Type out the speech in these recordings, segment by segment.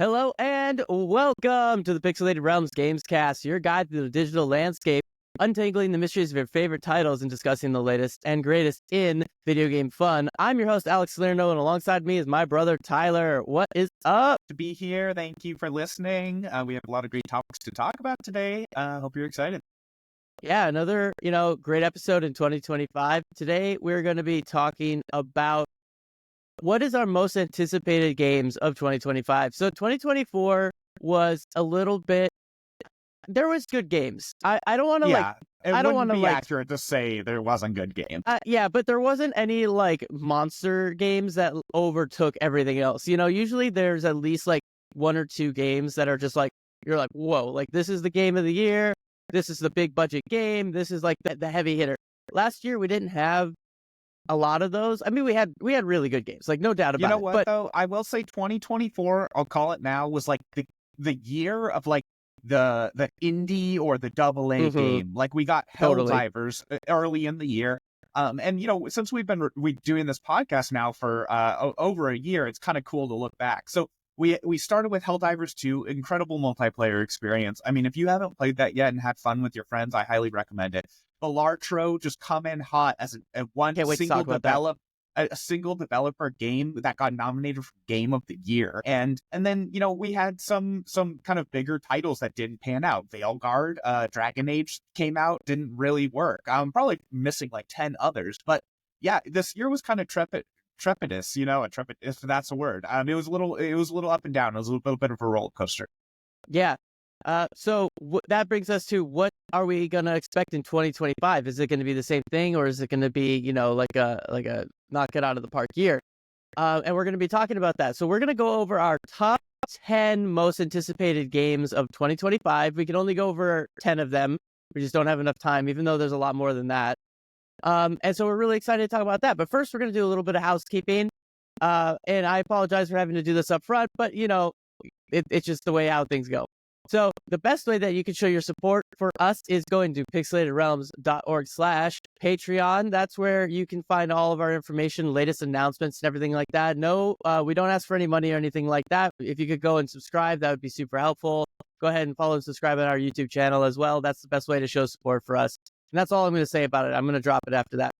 Hello and welcome to the Pixelated Realms Gamescast, your guide to the digital landscape, untangling the mysteries of your favorite titles and discussing the latest and greatest in video game fun. I'm your host, Alex Salerno, and alongside me is my brother, Tyler. What is up? To be here. Thank you for listening. We have a lot of great topics to talk about today. Hope you're excited. Yeah, another, great episode in 2025. Today, we're going to be talking about what is our most anticipated games of 2025. So 2024 was a little bit, there was good games. I don't want to it wouldn't be accurate to say there wasn't good games. Yeah, but there wasn't any monster games that overtook everything else. Usually there's at least one or two games that are just you're like, whoa, this is the game of the year. This is the big budget game. This is the heavy hitter. Last year we didn't have a lot of those. I mean, we had really good games, no doubt about it. You know what, though? I will say 2024, I'll call it now, was the year of the indie or the AA game. We got Helldivers early in the year. And since we've been doing this podcast now for over a year, it's kind of cool to look back. So we started with Helldivers 2, incredible multiplayer experience. I mean, if you haven't played that yet and had fun with your friends, I highly recommend it. Bellatro just come in hot as a single developer game that got nominated for Game of the Year. And then, we had some kind of bigger titles that didn't pan out. Veilguard, Dragon Age came out, didn't really work. I'm probably missing 10 others. But yeah, this year was kind of trepidous, if that's a word. It was a little up and down. It was a little bit of a roller coaster. Yeah. So that brings us to, what are we going to expect in 2025? Is it going to be the same thing, or is it going to be, a knock it out of the park year? And we're going to be talking about that. So we're going to go over our top 10 most anticipated games of 2025. We can only go over 10 of them. We just don't have enough time, even though there's a lot more than that. And so we're really excited to talk about that. But first, we're going to do a little bit of housekeeping. And I apologize for having to do this up front, but, it's just the way how things go. So the best way that you can show your support for us is going to pixelatedrealms.org/Patreon. That's where you can find all of our information, latest announcements, and everything like that. No, we don't ask for any money or anything like that. If you could go and subscribe, that would be super helpful. Go ahead and follow and subscribe on our YouTube channel as well. That's the best way to show support for us. And that's all I'm going to say about it. I'm going to drop it after that.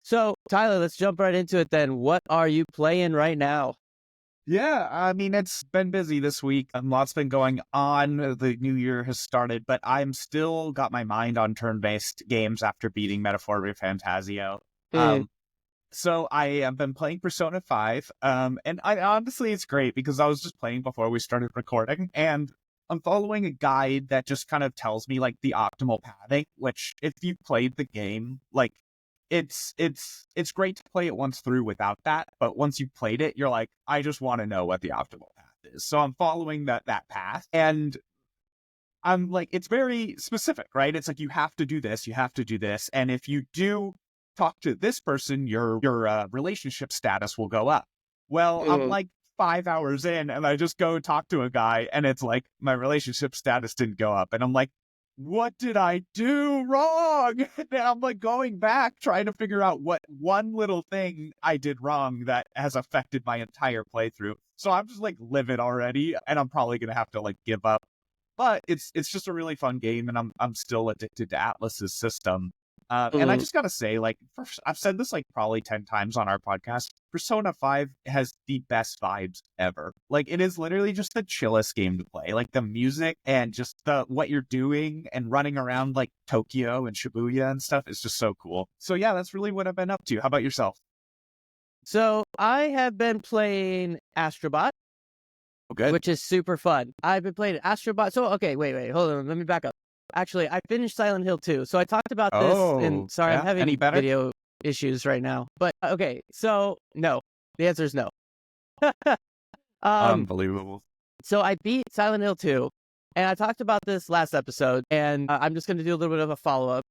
So, Tyler, let's jump right into it then. What are you playing right now? Yeah, I mean, it's been busy this week. Lots been going on. The new year has started, but I'm still got my mind on turn-based games after beating Metaphor Fantasio. So I have been playing Persona 5, and honestly, it's great because I was just playing before we started recording, and I'm following a guide that just kind of tells me the optimal pathing, which if you played the game, it's great to play it once through without that, but once you've played it, you're like, I just want to know what the optimal path is. So I'm following that path, and I'm it's very specific, right? It's you have to do this, and if you do talk to this person, your relationship status will go up. Well, I'm 5 hours in, and I just go talk to a guy, and it's my relationship status didn't go up, and I'm like, what did I do wrong? And I'm going back, trying to figure out what one little thing I did wrong that has affected my entire playthrough. So I'm just livid already, and I'm probably gonna have to give up. But it's just a really fun game, and I'm still addicted to Atlas's system. And I just gotta say, first, I've said this probably 10 times on our podcast. Persona 5 has the best vibes ever. It is literally just the chillest game to play. The music and just what you're doing and running around Tokyo and Shibuya and stuff is just so cool. So yeah, that's really what I've been up to. How about yourself? So I have been playing Astrobot, which is super fun. I've been playing Astrobot. So okay, wait, hold on. Let me back up. Actually, I finished Silent Hill 2. So I talked about this, and sorry, I'm having video issues right now. But okay, so no. The answer is no. Unbelievable. So I beat Silent Hill 2, and I talked about this last episode, and I'm just going to do a little bit of a follow-up.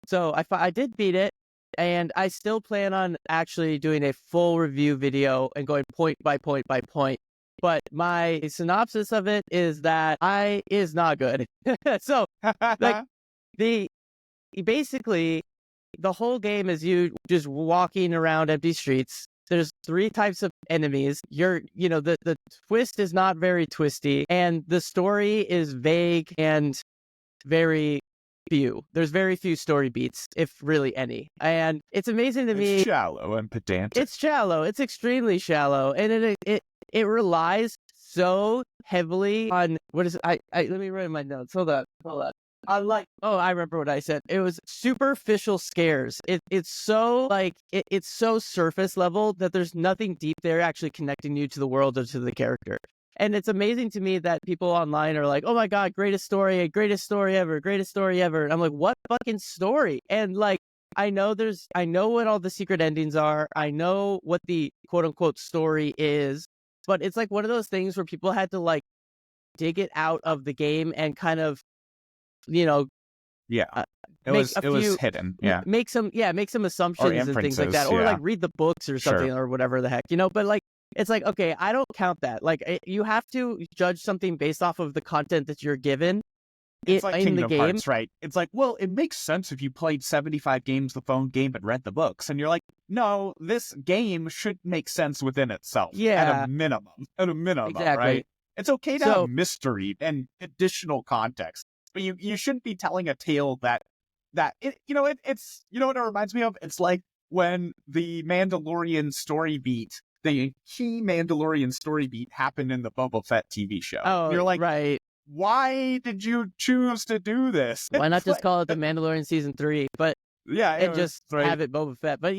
So I did beat it, and I still plan on actually doing a full review video and going point by point by point. But my synopsis of it is that is not good. So, basically, the whole game is you just walking around empty streets, there's 3 types of enemies. The twist is not very twisty, and the story is vague and very few. There's very few story beats, if really any. And it's amazing to me. It's shallow and pedantic. It's shallow. It's extremely shallow, and it relies so heavily on what is it? Let me write in my notes. Hold on. I remember what I said. It was superficial scares. It's so it's so surface level that there's nothing deep there actually connecting you to the world or to the character. And it's amazing to me that people online are like, "Oh my god, greatest story ever, greatest story ever." And I'm like, "What fucking story?" And like, I know what all the secret endings are. I know what the quote unquote story is, but it's like one of those things where people had to like dig it out of the game and kind of, it was hidden. Make some assumptions and things like that, or like read the books or something or whatever the heck, But like, it's like, okay, I don't count that. Like, you have to judge something based off of the content that you're given. It's like in Kingdom the game, Hearts, right? It's like, well, it makes sense if you played 75 games the phone game and read the books, and you're like, no, this game should make sense within itself. At a minimum, exactly. Right? It's okay to have mystery and additional context, but you shouldn't be telling a tale it's you know what it reminds me of? It's like when the Mandalorian story beat, the key Mandalorian story beat happened in the Boba Fett TV show. Oh, you're like, right. Why did you choose to do this? Why not just call it the Mandalorian season 3? But and just have it Boba Fett. But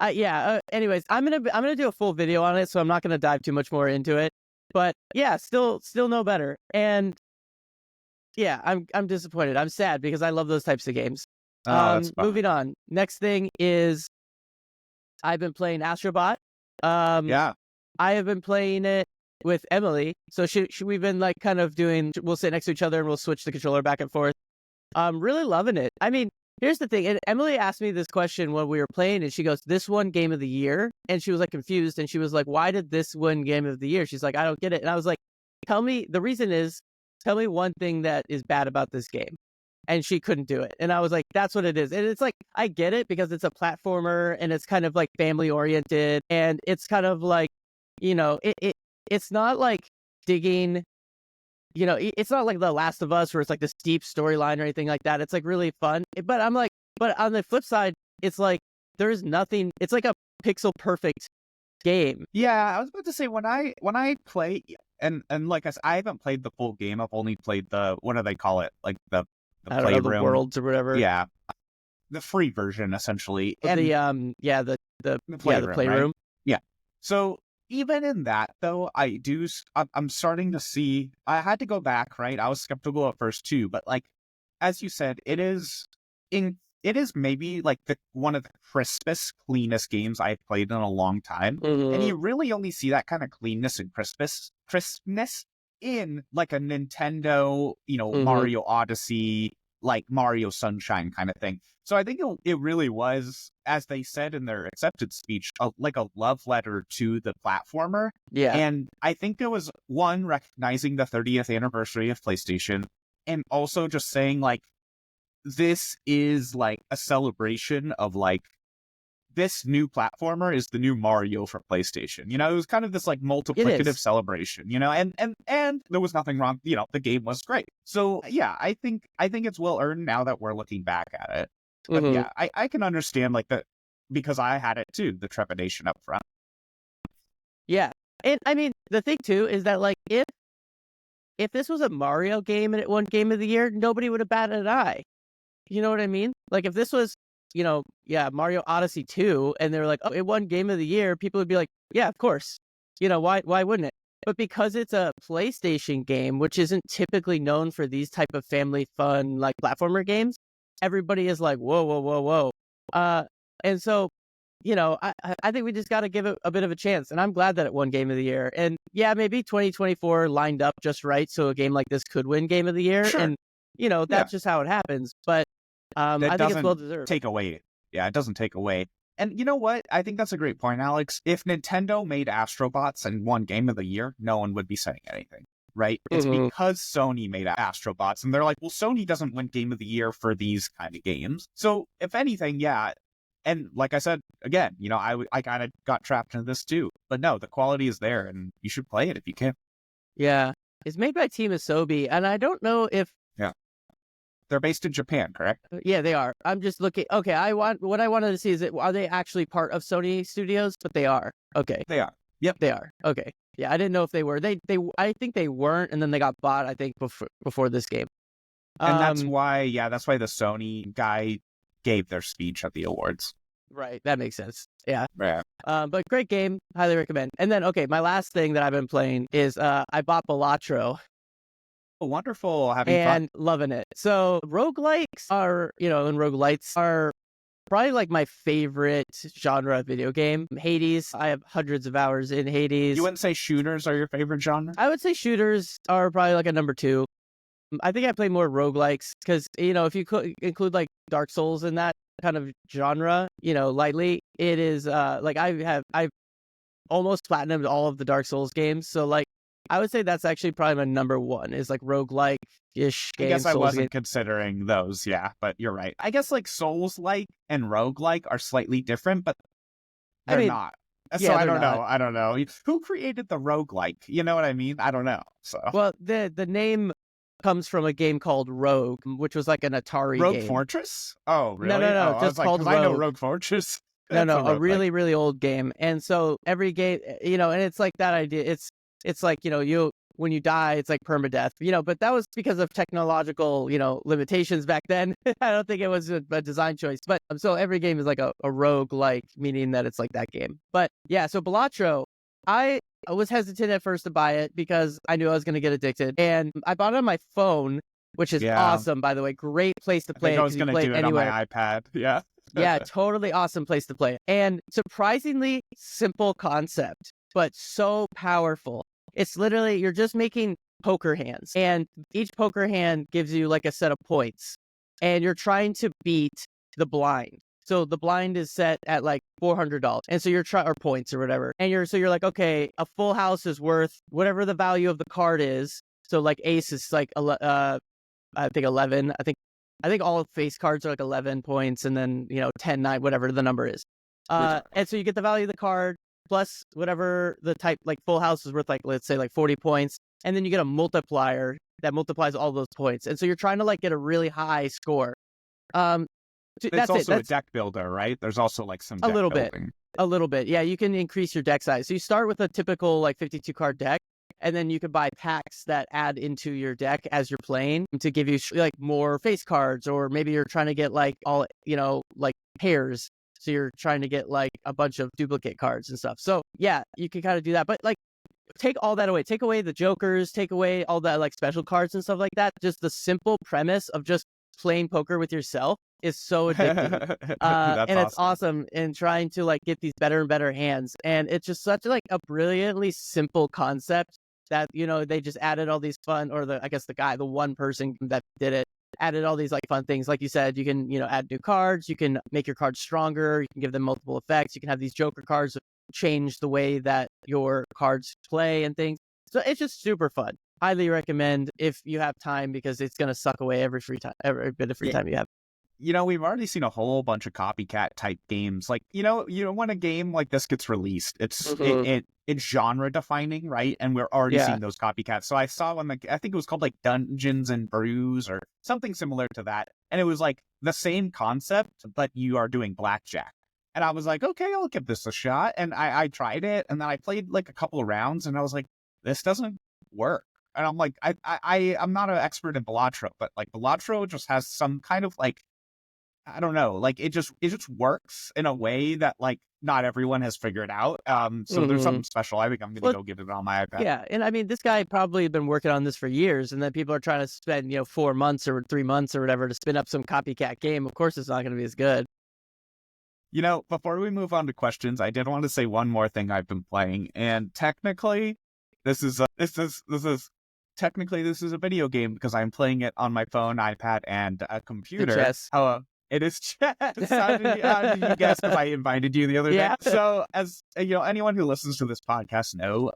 anyways, I'm gonna do a full video on it, so I'm not gonna dive too much more into it. But yeah, still no better. And yeah, I'm disappointed. I'm sad because I love those types of games. Moving on. Next thing is I've been playing Astrobot. I have been playing it with Emily. So we've been like kind of we'll sit next to each other and we'll switch the controller back and forth. Really loving it. I mean, here's the thing. And Emily asked me this question when we were playing, and she goes, "This one game of the year?" And she was like confused, and she was like, "Why did this win game of the year?" She's like, "I don't get it." And I was like, "Tell me one thing that is bad about this game." And she couldn't do it. And I was like, that's what it is. And it's like, I get it because it's a platformer and it's kind of like family oriented. And it's kind of like, it's not like digging, it's not like The Last of Us where it's like this deep storyline or anything like that. It's like really fun. But I'm like, but on the flip side, it's like, there's nothing, it's like a pixel perfect game. Yeah, I was about to say when I play, and like I said, I haven't played the full game. I've only played what do they call it? Like the playroom, the worlds or whatever. Yeah, the free version essentially. And the playroom. Right? Yeah. So even in that though, I'm starting to see. I had to go back. Right, I was skeptical at first too, but like as you said, it is maybe like one of the crispest, cleanest games I've played in a long time, and you really only see that kind of cleanness and crispness in like a Nintendo, Mario Odyssey, like Mario Sunshine kind of thing. So I think it really was, as they said in their acceptance speech, like a love letter to the platformer. Yeah. And I think it was one, recognizing the 30th anniversary of PlayStation, and also just saying like, this is like a celebration of like, this new platformer is the new Mario for PlayStation. It was kind of this like multiplicative celebration, and there was nothing wrong. The game was great. So yeah, I think it's well earned now that we're looking back at it. But yeah, I can understand like because I had it too, the trepidation up front. Yeah. And I mean, the thing too is that like, if this was a Mario game and it won Game of the Year, nobody would have batted an eye. You know what I mean? Like if this was, Mario Odyssey 2, and they were like, oh, it won Game of the Year, people would be like, yeah, of course. Why wouldn't it? But because it's a PlayStation game, which isn't typically known for these type of family fun, like platformer games, everybody is like, whoa, whoa, whoa, whoa. And so, I think we just got to give it a bit of a chance. And I'm glad that it won Game of the Year. And yeah, maybe 2024 lined up just right so a game like this could win Game of the Year. Sure. And, that's just how it happens. But I think it's well deserved. Take away. Yeah, it doesn't take away. And you know what? I think that's a great point, Alex. If Nintendo made Astrobots and won Game of the Year, no one would be saying anything, right? It's because Sony made Astrobots, and they're like, well, Sony doesn't win Game of the Year for these kind of games. So if anything, yeah, And like I said, again, I kind of got trapped into this too. But no, the quality is there, and you should play it if you can. Yeah. It's made by Team Asobi, and I don't know if... Yeah. They're based in Japan, correct? Yeah, they are. I'm just looking. Okay, what I wanted to see is are they actually part of Sony Studios? But they are. Okay. They are. Yep. They are. Okay. Yeah, I didn't know if they were. I think they weren't, and then they got bought, I think, before this game. And that's why the Sony guy gave their speech at the awards. Right, that makes sense. Yeah. Yeah. But great game, highly recommend. And then, okay, my last thing that I've been playing is I bought Bellatro. Oh, wonderful, having fun. And loving it. So roguelikes are, and roguelites are probably like my favorite genre of video game. Hades, I have hundreds of hours in Hades. You wouldn't say shooters are your favorite genre? I would say shooters are probably like a number 2. I think I play more roguelikes because, if you include like Dark Souls in that kind of genre, lightly, it is like I've almost platinumed all of the Dark Souls games. So like I would say that's actually probably my number 1 is like roguelike-ish games. I guess I Souls wasn't games. considering those, yeah, but you're right. I guess like Souls-like and roguelike are slightly different, but they're not. So I don't know. Who created the roguelike? You know what I mean? I don't know. So well, the name comes from a game called Rogue, which was like an Atari Rogue game. Fortress? Oh, really? No, just called Rogue. I know Rogue Fortress. No, a really, really old game. And so every game, and it's like that idea. It's like, when you die, it's like permadeath, but that was because of technological, limitations back then. I don't think it was a design choice, but so every game is like a rogue like, meaning that it's like that game. But yeah, so Bellatro, I was hesitant at first to buy it because I knew I was going to get addicted, and I bought it on my phone, which is awesome, by the way. Great place to play it. I was going to do it anywhere. on my iPad. Yeah. Yeah, totally awesome place to play it. And surprisingly simple concept, but so powerful. It's literally, you're just making poker hands, and each poker hand gives you like a set of points, and you're trying to beat the blind. So the blind is set at like $400, and so you're or points or whatever, and you're like, okay, a full house is worth whatever the value of the card is. So like ace is like I think 11. I think all face cards are like 11 points, and then 10, 9, whatever the number is. And so you get the value of the card plus whatever the type, like full house is worth, like let's say like 40 points, and then you get a multiplier that multiplies all those points, and so you're trying to like get a really high score. It's also a deck builder, right? There's also like some deck building. A little bit, yeah. You can increase your deck size. So you start with a typical like 52 card deck, and then you could buy packs that add into your deck as you're playing to give you like more face cards, or maybe you're trying to get like all like pairs. So you're trying to get like a bunch of duplicate cards and stuff. So yeah, you can kind of do that. But like, take all that away. Take away the jokers. Take away all that like special cards and stuff like that. Just the simple premise of just playing poker with yourself is so addicting. And it's awesome in trying to like get these better and better hands. And it's just such like a brilliantly simple concept that, they just added all these fun, or the one person that did it, added all these like fun things. Like you said, you can, add new cards, you can make your cards stronger, you can give them multiple effects, you can have these joker cards that change the way that your cards play and things. So it's just super fun. Highly recommend if you have time, because it's going to suck away every bit of free time you have. We've already seen a whole bunch of copycat type games. Like, when a game like this gets released, it's it's genre defining, right? And we're already seeing those copycats. So I saw one, like, I think it was called like Dungeons and Brews or something similar to that. And it was like the same concept, but you are doing blackjack. And I was like, okay, I'll give this a shot. And I tried it, and then I played like a couple of rounds, and I was like, this doesn't work. And I'm like, I'm not an expert in Bellatro, but like Bellatro just has some kind of like, I don't know, like it just works in a way that like not everyone has figured out. So there's something special. I think I'm gonna go get it on my iPad. Yeah, and I mean, this guy probably had been working on this for years, and then people are trying to spend 4 months or 3 months or whatever to spin up some copycat game. Of course, it's not going to be as good. Before we move on to questions, I did want to say one more thing I've been playing, and technically, this is a video game because I'm playing it on my phone, iPad, and a computer. Chess. It is chess. How did you guess? Because I invited you the other day. So, as anyone who listens to this podcast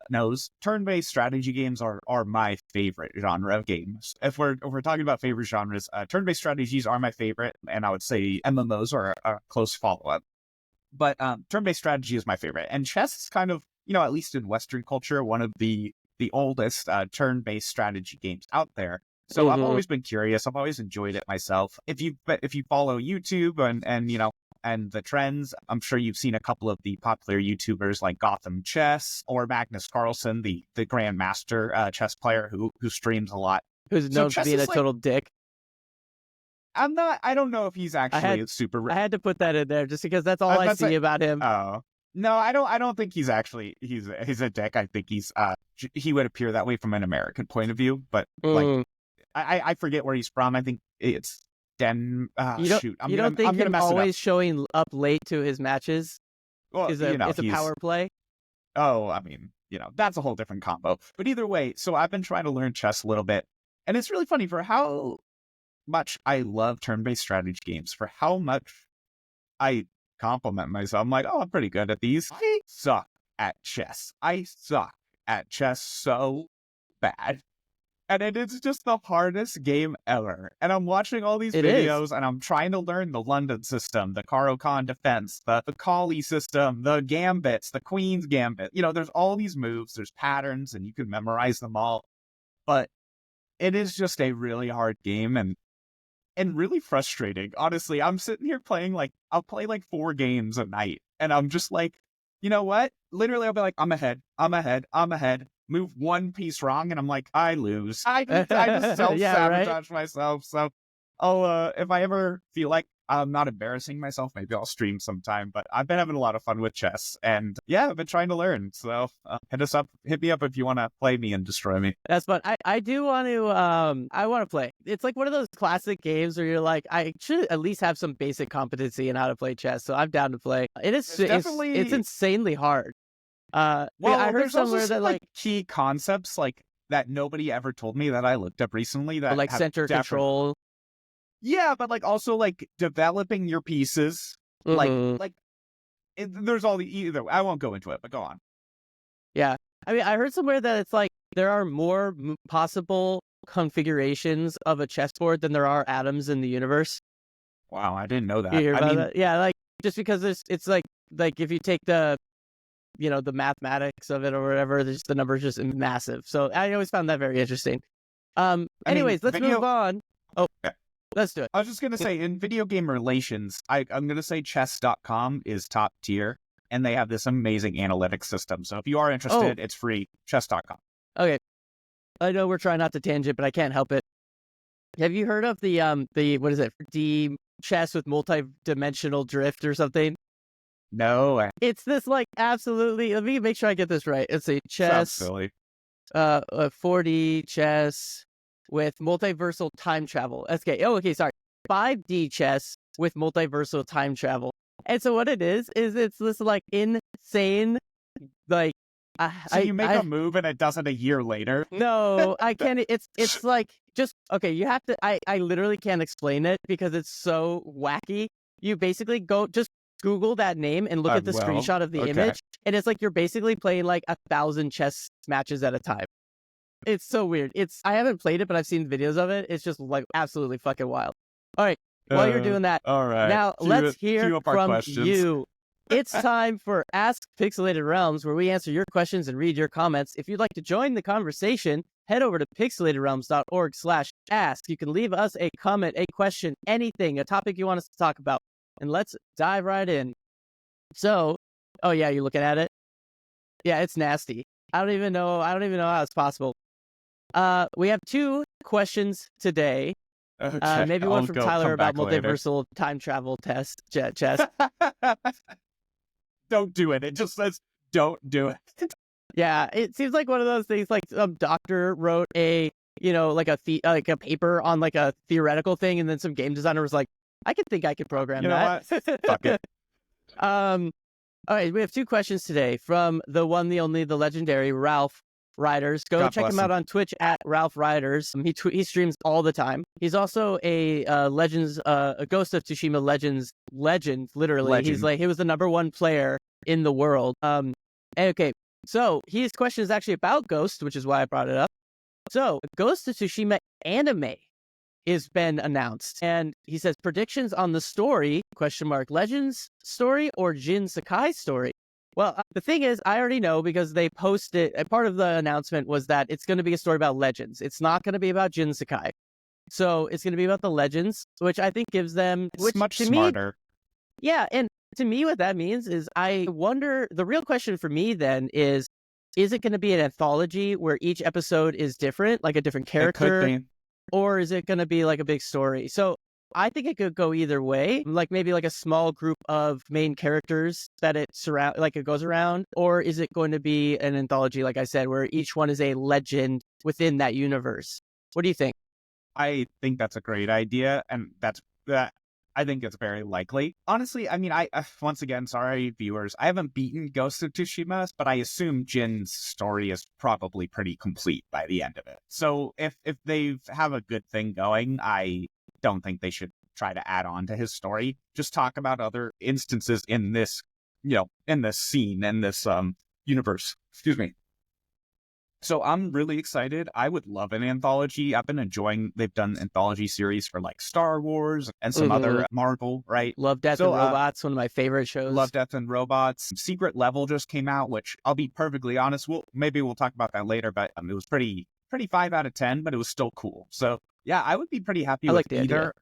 knows, turn-based strategy games are my favorite genre of games. If we're talking about favorite genres, turn-based strategies are my favorite, and I would say MMOs are a close follow-up. But turn-based strategy is my favorite. And chess is kind of, at least in Western culture, one of the oldest turn-based strategy games out there. So I've always been curious. I've always enjoyed it myself. If you follow YouTube and the trends, I'm sure you've seen a couple of the popular YouTubers like Gotham Chess or Magnus Carlsen, the grandmaster chess player who streams a lot. Who's known for being a total dick. I don't know if he's actually super. I had to put that in there just because that's all I see about him. Oh. No, I don't think he's actually he's a dick. I think he would appear that way from an American point of view, but like I forget where he's from. I think it's you don't think him always showing up late to his matches it's a power play? Oh, I mean, that's a whole different combo. But either way, so I've been trying to learn chess a little bit, and it's really funny for how much I love turn-based strategy games, for how much I compliment myself. I'm like, oh, I'm pretty good at these. I suck at chess. I suck at chess so bad. And it is just the hardest game ever. And I'm watching all these videos and I'm trying to learn the London system, the Caro-Kann defense, the Kali system, the gambits, the Queen's gambit. There's all these moves, there's patterns, and you can memorize them all. But it is just a really hard game and really frustrating. Honestly, I'm sitting here playing I'll play 4 games a night. And I'm just like, you know what? Literally, I'll be like, I'm ahead. Move one piece wrong, and I'm like, I lose. I just self-sabotage myself. So I'll, if I ever feel like I'm not embarrassing myself, maybe I'll stream sometime. But I've been having a lot of fun with chess, and I've been trying to learn. So hit me up if you want to play me and destroy me. That's fun. I do want to, I want to play. It's like one of those classic games where you're like, I should at least have some basic competency in how to play chess. So I'm down to play. It's insanely hard. I heard somewhere that key concepts that nobody ever told me that I looked up recently that center control. Yeah, but also developing your pieces, there's all the I won't go into it, but go on. Yeah, I mean, I heard somewhere that it's there are more possible configurations of a chessboard than there are atoms in the universe. Wow, I didn't know that. You hear about that? Yeah, just because it's like if you take the the mathematics of it or whatever, the number is just massive. So I always found that very interesting. Anyways, let's move on. Oh, yeah. Let's do it. I was just going to say, in video game relations, I'm going to say chess.com is top tier, and they have this amazing analytics system. So if you are interested, it's free. Chess.com. Okay. I know we're trying not to tangent, but I can't help it. Have you heard of the what is it? The chess with multi-dimensional drift or something? No. It's this absolutely, let me make sure I get this right. It's a chess. Sounds silly. 4D chess with multiversal time travel. Okay. Oh, okay. Sorry. 5D chess with multiversal time travel. And so what it is it's this insane, so you make a move and it does it a year later? No, I can't. It's just, okay. You have to, I literally can't explain it because it's so wacky. You basically just Google that name and look at the screenshot of the image, and it's you're basically playing 1,000 chess matches at a time. It's so weird. I haven't played it, but I've seen videos of it. It's just absolutely fucking wild. All right, while you're doing that, all right. Now let's hear from you. It's time for Ask Pixelated Realms, where we answer your questions and read your comments. If you'd like to join the conversation, head over to pixelatedrealms.org/ask. You can leave us a comment, a question, anything, a topic you want us to talk about. And let's dive right in. So, oh yeah, you're looking at it? Yeah, it's nasty. I don't even know how it's possible. We have 2 questions today. Okay, maybe one from Tyler about multiversal time travel chess. Don't do it. It just says, don't do it. Yeah, it seems like one of those things, some doctor wrote a a paper on a theoretical thing, and then some game designer was like, I think I could program that. Fuck it. All right, we have 2 questions today from the one, the only, the legendary Ralph Riders. Go check him out on Twitch at Ralph Riders. He streams all the time. He's also a a Ghost of Tsushima legend. Literally, legend. He was the #1 player in the world. Okay, so his question is actually about Ghost, which is why I brought it up. So, Ghost of Tsushima anime. has been announced. And he says predictions on the story, Legends story or Jin Sakai story. Well, the thing is, I already know because they posted, a part of the announcement was that it's going to be a story about Legends. It's not going to be about Jin Sakai. So it's going to be about the Legends, which I think gives them... It's much smarter. Yeah, and to me what that means is I wonder, the real question for me then is it going to be an anthology where each episode is different, like a different character? It could be. Or is it going to be like a big story? So I think it could go either way, like maybe like a small group of main characters that it goes around, or is it going to be an anthology, like I said, where each one is a legend within that universe? What do you think? I think that's a great idea, and I think it's very likely. Honestly, I mean, I once again, sorry viewers, I haven't beaten Ghost of Tsushima, but I assume Jin's story is probably pretty complete by the end of it. So if they have a good thing going, I don't think they should try to add on to his story. Just talk about other instances in this, in this scene, in this universe. Excuse me. So I'm really excited. I would love an anthology. I've been enjoying, they've done anthology series for like Star Wars and some other Marvel, right? Love, Death, and Robots, one of my favorite shows. Love, Death, and Robots. Secret Level just came out, which I'll be perfectly honest, maybe we'll talk about that later, but it was pretty 5 out of 10, but it was still cool. So yeah, I would be pretty happy with either. Idea.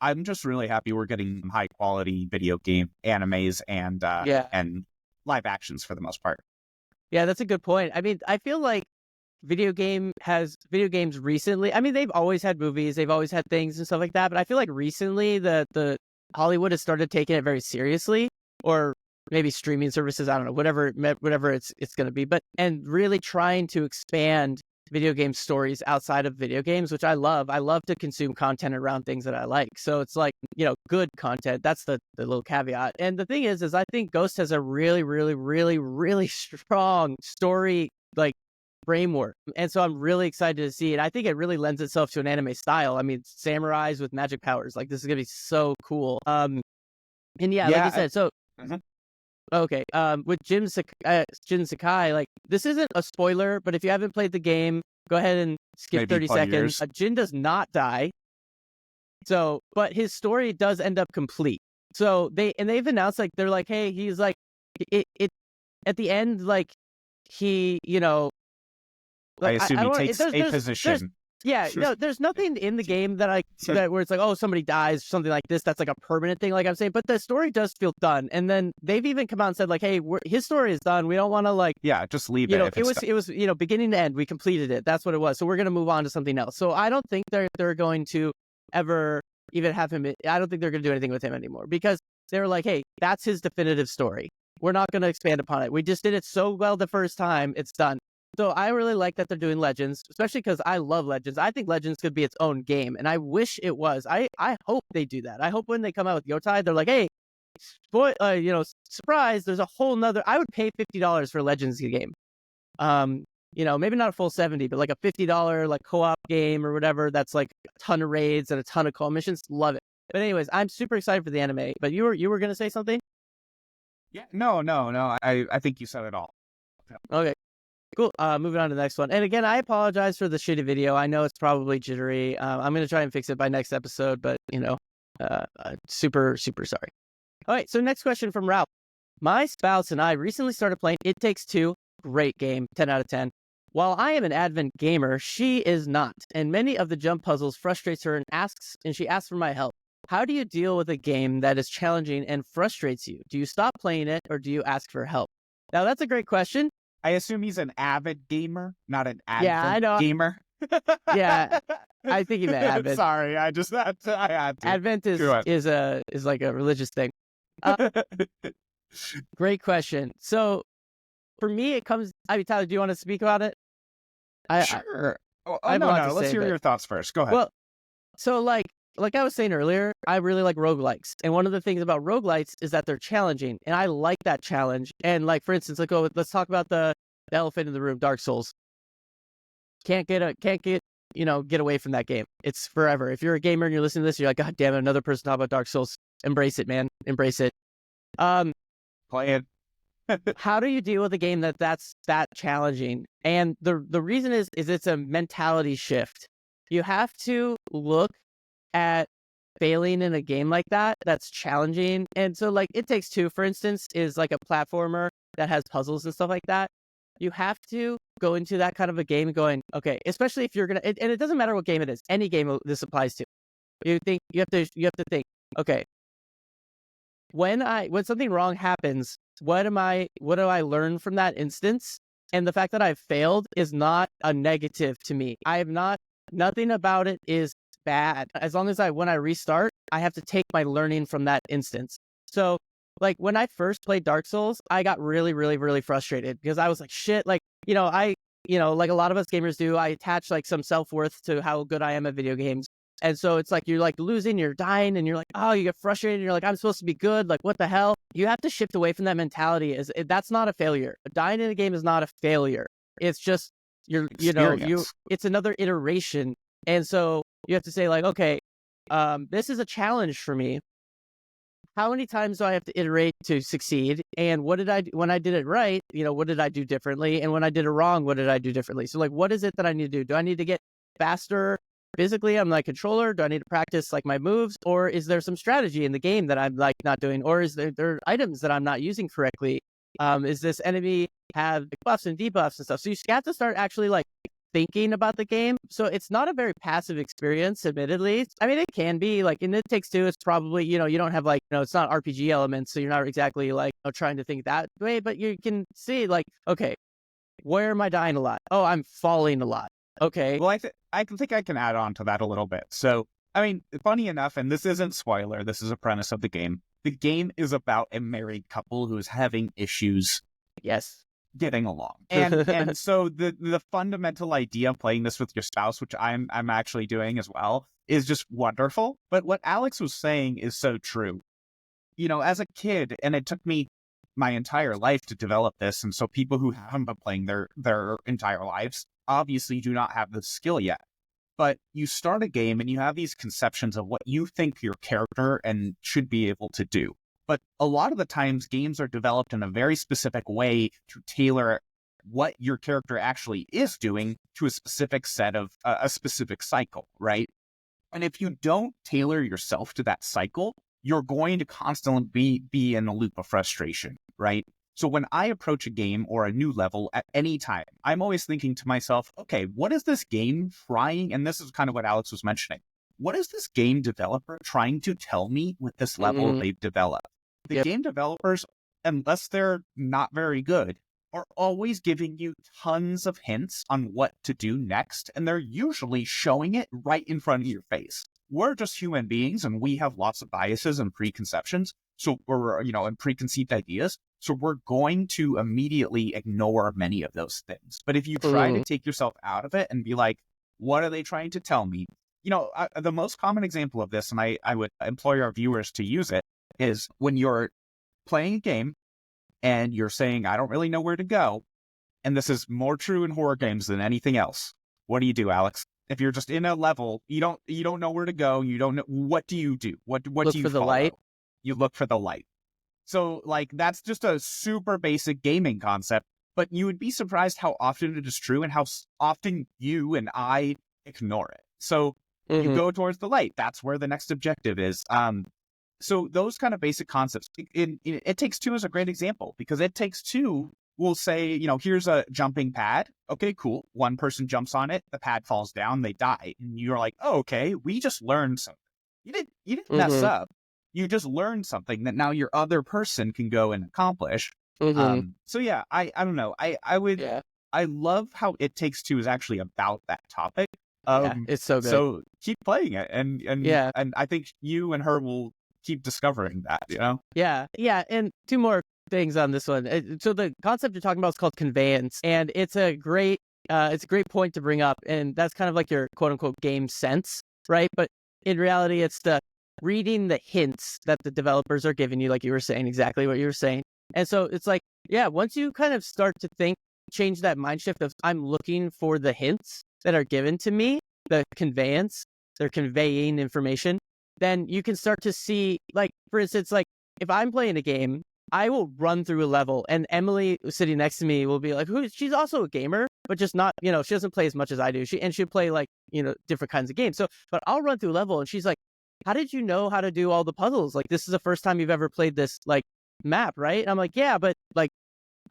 I'm just really happy we're getting high quality video game animes and live actions for the most part. Yeah, that's a good point. I mean, I feel like video games recently, I mean, they've always had movies, they've always had things and stuff like that, but I feel like recently the Hollywood has started taking it very seriously, or maybe streaming services, I don't know, whatever it's going to be, and really trying to expand video game stories outside of video games, which I love. I love to consume content around things that I like. So it's like, good content. That's the little caveat. And the thing is I think Ghost has a really, really, really, really strong story, like, framework. And so I'm really excited to see it. I think it really lends itself to an anime style. I mean, samurais with magic powers. Like, this is going to be so cool. And like you said, okay, with Jin Sakai, like, this isn't a spoiler, but if you haven't played the game, go ahead and skip maybe 30 seconds. Jin does not die. So, but his story does end up complete. So they've announced, like, they're like, hey, he's like, it at the end, like, he, like, I assume he takes a position. There's nothing in the game that where it's like, oh, somebody dies, something like this. That's like a permanent thing, like I'm saying. But the story does feel done. And then they've even come out and said, like, hey, his story is done. We don't want to just leave it. It was beginning to end. We completed it. That's what it was. So we're gonna move on to something else. So I don't think they're going to ever even have him. I don't think they're gonna do anything with him anymore, because they're like, hey, that's his definitive story. We're not gonna expand upon it. We just did it so well the first time. It's done. So I really like that they're doing Legends, especially because I love Legends. I think Legends could be its own game, and I wish it was. I hope they do that. I hope when they come out with Yotai, they're like, hey, surprise, there's a whole nother... I would pay $50 for a Legends game. Maybe not a full 70, but like a $50 like co-op game or whatever that's like a ton of raids and a ton of call missions. Love it. But anyways, I'm super excited for the anime. But you were going to say something? Yeah, no. I think you said it all. Okay. Cool. Moving on to the next one. And again, I apologize for the shitty video. I know it's probably jittery. I'm going to try and fix it by next episode, but, super, super sorry. All right. So next question from Ralph. My spouse and I recently started playing It Takes Two. Great game. 10 out of 10. While I am an avid gamer, she is not. And many of the jump puzzles frustrates her and she asks for my help. How do you deal with a game that is challenging and frustrates you? Do you stop playing it or do you ask for help? Now, that's a great question. I assume he's an avid gamer, not an advent gamer. Yeah, I think he meant Advent. Sorry, I had to. Advent is like a religious thing. Great question. So for me, it comes... Tyler, do you want to speak about it? Sure. No. Let's hear your thoughts first. Go ahead. Well, so like I was saying earlier, I really like roguelikes. And one of the things about roguelikes is that they're challenging. And I like that challenge. And like, for instance, let's talk about the elephant in the room, Dark Souls. Can't get away from that game. It's forever. If you're a gamer and you're listening to this, you're like, God damn it, another person talking about Dark Souls. Embrace it, man. Embrace it. Play it. How do you deal with a game that's that challenging? And the reason is it's a mentality shift. You have to look at failing in a game like that that's challenging. And so like It Takes Two, for instance, is like a platformer that has puzzles and stuff like that. You have to go into that kind of a game going, okay, especially if you're and it doesn't matter what game it is, any game this applies to. You have to think, okay, when something wrong happens, what do I learn from that instance? And the fact that I've failed is not a negative to me. Nothing about it is bad. As long as when I restart, I have to take my learning from that instance. So like when I first played Dark Souls, I got really, really, really frustrated because I was like, shit, like, like a lot of us gamers do, I attach like some self-worth to how good I am at video games. And so it's like you're like losing, you're dying, and you're like, oh, you get frustrated. And you're like, I'm supposed to be good. Like, what the hell? You have to shift away from that mentality. That's not a failure. Dying in a game is not a failure. It's just it's another iteration. And so you have to say like, okay, this is a challenge for me. How many times do I have to iterate to succeed? And what did I do when I did it right? What did I do differently? And when I did it wrong, what did I do differently? So like, what is it that I need to do? Do I need to get faster physically on my controller? Do I need to practice like my moves? Or is there some strategy in the game that I'm like not doing? Or is there items that I'm not using correctly? Is this enemy have buffs and debuffs and stuff? So you have to start actually like thinking about the game. So it's not a very passive experience, admittedly. I mean, it can be like in It Takes Two, it's probably, you don't have like, it's not RPG elements. So you're not exactly like trying to think that way, but you can see like, okay, where am I dying a lot? Oh, I'm falling a lot. Okay. Well, I think I can add on to that a little bit. So, I mean, funny enough, and this isn't spoiler, this is a premise of the game. The game is about a married couple who is having issues. Yes. Getting along. And so the fundamental idea of playing this with your spouse, which I'm actually doing as well, is just wonderful. But what Alex was saying is so true. As a kid, and it took me my entire life to develop this, and so people who haven't been playing their entire lives obviously do not have the skill yet. But you start a game and you have these conceptions of what you think your character and should be able to do. But a lot of the times games are developed in a very specific way to tailor what your character actually is doing to a specific set of a specific cycle, right? And if you don't tailor yourself to that cycle, you're going to constantly be in a loop of frustration, right? So when I approach a game or a new level at any time, I'm always thinking to myself, okay, what is this game trying? And this is kind of what Alex was mentioning. What is this game developer trying to tell me with this level they've developed? The game developers, unless they're not very good, are always giving you tons of hints on what to do next, and they're usually showing it right in front of your face. We're just human beings, and we have lots of biases and preconceptions, and preconceived ideas. So we're going to immediately ignore many of those things. But if you try to take yourself out of it and be like, what are they trying to tell me? The most common example of this, and I would implore our viewers to use it, is when you're playing a game and you're saying, I don't really know where to go. And this is more true in horror games than anything else. What do you do, Alex? If you're just in a level, you don't know where to go. You don't know. What do you do? What do you look for the light? You look for the light. So like, that's just a super basic gaming concept, but you would be surprised how often it is true and how often you and I ignore it. So you go towards the light. That's where the next objective is. So those kind of basic concepts, It Takes Two is a great example, because It Takes Two will say, here's a jumping pad. Okay, cool. One person jumps on it, the pad falls down, they die. And you're like, oh, okay, we just learned something. You didn't mess up. You just learned something that now your other person can go and accomplish. So yeah, I don't know. I love how It Takes Two is actually about that topic. It's so good. So keep playing it, and I think you and her will keep discovering that, Yeah. And two more things on this one. So the concept you're talking about is called Conveyance, and it's a great point to bring up, and that's kind of like your quote unquote game sense, right? But in reality, it's the reading the hints that the developers are giving you, like you were saying, exactly what you were saying. And so it's like, once you kind of start to change that mind shift of I'm looking for the hints that are given to me, the conveyance, they're conveying information, then you can start to see, like, for instance, like if I'm playing a game I will run through a level, and Emily sitting next to me will be like, she's also a gamer, but just not, she doesn't play as much as I do. She'll play like, different kinds of games. So, but I'll run through a level, and she's like, how did you know how to do all the puzzles? Like, this is the first time you've ever played this like map, right? And I'm like, yeah, but like,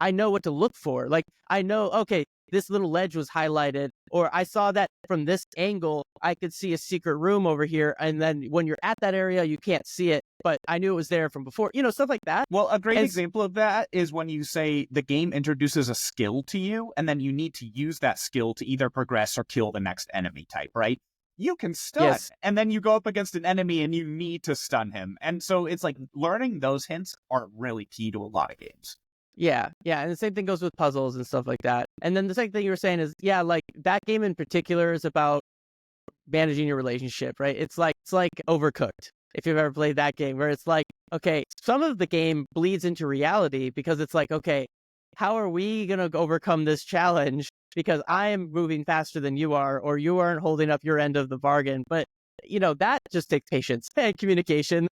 I know what to look for. Like, I know, okay, this little ledge was highlighted, or I saw that from this angle, I could see a secret room over here. And then when you're at that area, you can't see it, but I knew it was there from before, stuff like that. Well, a great example of that is when you say the game introduces a skill to you, and then you need to use that skill to either progress or kill the next enemy type, right? You can stun, yes. And then you go up against an enemy and you need to stun him. And so it's like learning those hints are really key to a lot of games. Yeah. And the same thing goes with puzzles and stuff like that. And then the second thing you were saying is, yeah, like that game in particular is about managing your relationship, right? It's like Overcooked, if you've ever played that game, where it's like, okay, some of the game bleeds into reality because it's like, okay, how are we going to overcome this challenge? Because I am moving faster than you are, or you aren't holding up your end of the bargain. But, that just takes patience and communication.